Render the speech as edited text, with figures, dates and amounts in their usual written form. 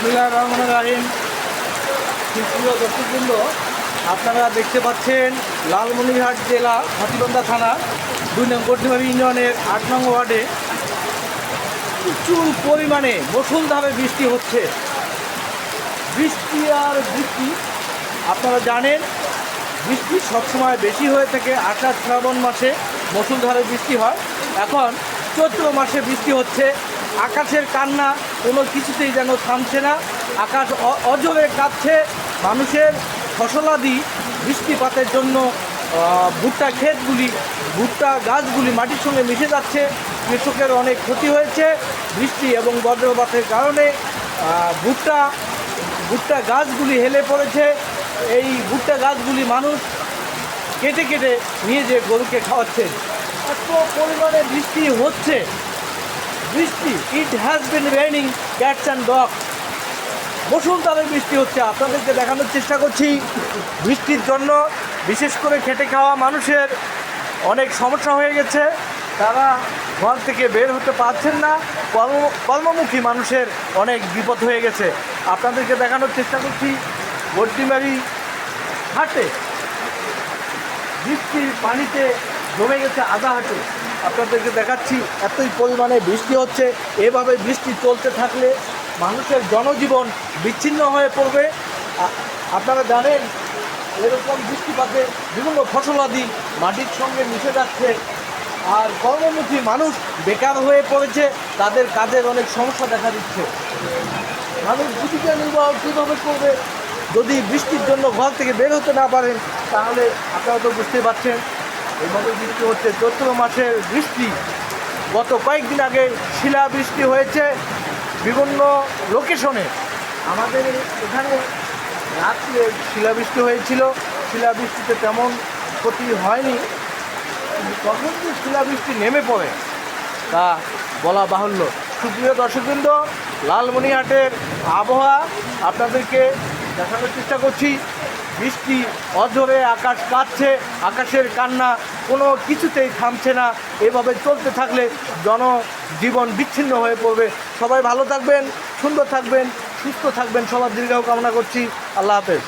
বিসমিল্লাহির রহমানির রহিম। প্রিয় দর্শকবৃন্দ, আপনারা দেখতে পাচ্ছেন লালমনিরহাট জেলা হাতীবান্ধা থানা 2 নং গড্ডিমারি ইউনিয়নের 8 নং ওয়ার্ডে প্রচুর পরিমাণে মুষলধারে বৃষ্টি হচ্ছে। বৃষ্টি আর বৃষ্টি, আপনারা জানেন বৃষ্টি সবসময় বেশি হয়ে থাকে আষাঢ় শ্রাবণ মাসে মুষলধারে বৃষ্টি হয়। এখন চৈত্র মাসে বৃষ্টি হচ্ছে। আকাশের কান্না কোনো কিছুতেই যেন থামছে না। আকাশ অঝরে কাঁপছে। মানুষের ফসলাদি বৃষ্টিপাতের জন্য ভুট্টা ক্ষেতগুলি, ভুট্টা গাছগুলি মাটির সঙ্গে মিশে যাচ্ছে। কৃষকের অনেক ক্ষতি হয়েছে বৃষ্টি এবং বজ্রপাতের কারণে। ভুট্টা গাছগুলি হেলে পড়েছে। এই ভুট্টা গাছগুলি মানুষ কেটে কেটে নিয়ে যে গরুকে খাওয়াচ্ছে। এত পরিমাণে বৃষ্টি হচ্ছে। বৃষ্টি, it has been raining cats and dog. মুষলধারে বৃষ্টি হচ্ছে। আপনাদেরকে দেখানোর চেষ্টা করছি। বৃষ্টির জন্য বিশেষ করে খেটে খাওয়া মানুষের অনেক সমস্যা হয়ে গেছে। তারা ঘর থেকে বের হতে পারছেন না। কর্মমুখী মানুষের অনেক বিপদ হয়ে গেছে। আপনাদেরকে দেখানোর চেষ্টা করছি গড্ডিমারি হাটে বৃষ্টির পানিতে জমে গেছে আধা হাঁটু। আপনাদেরকে দেখাচ্ছি এতই পরিমাণে বৃষ্টি হচ্ছে। এভাবে বৃষ্টি চলতে থাকলে মানুষের জনজীবন বিচ্ছিন্ন হয়ে পড়বে। আপনারা জানেন এরকম বৃষ্টিপাতে বিভিন্ন ফসলাদি মাটির সঙ্গে মিশে যাচ্ছে। আর কর্মমুখী মানুষ বেকার হয়ে পড়েছে। তাদের কাজের অনেক সমস্যা দেখা দিচ্ছে। মানুষ জীবিকা নির্বাহ কীভাবে করবে যদি বৃষ্টির জন্য ঘর থেকে বের হতে না পারেন? তাহলে আপনারা তো বুঝতে পারছেন এইভাবে বৃষ্টি হচ্ছে। চৈত্র মাসের বৃষ্টি, গত কয়েকদিন আগে শিলাবৃষ্টি হয়েছে বিভিন্ন লোকেশনে। আমাদের এখানে রাত্রে শিলাবৃষ্টি হয়েছিল। শিলাবৃষ্টিতে তেমন ক্ষতি হয়নি, তখন যে শিলাবৃষ্টি নেমে পড়ে তা বলা বাহুল্য। সুপ্রিয় দর্শকবৃন্দ, লালমনিরহাটের আবহাওয়া আপনাদেরকে দেখানোর চেষ্টা করছি। বৃষ্টি অঝরে আকাশ কাঁদছে। আকাশের কান্না কোনো কিছুতেই থামছে না। এভাবে চলতে থাকলে জনজীবন বিচ্ছিন্ন হয়ে পড়বে। সবাই ভালো থাকবেন, সুন্দর থাকবেন, সুস্থ থাকবেন, সবার দীর্ঘায়ু কামনা করছি। আল্লাহ হাফেজ।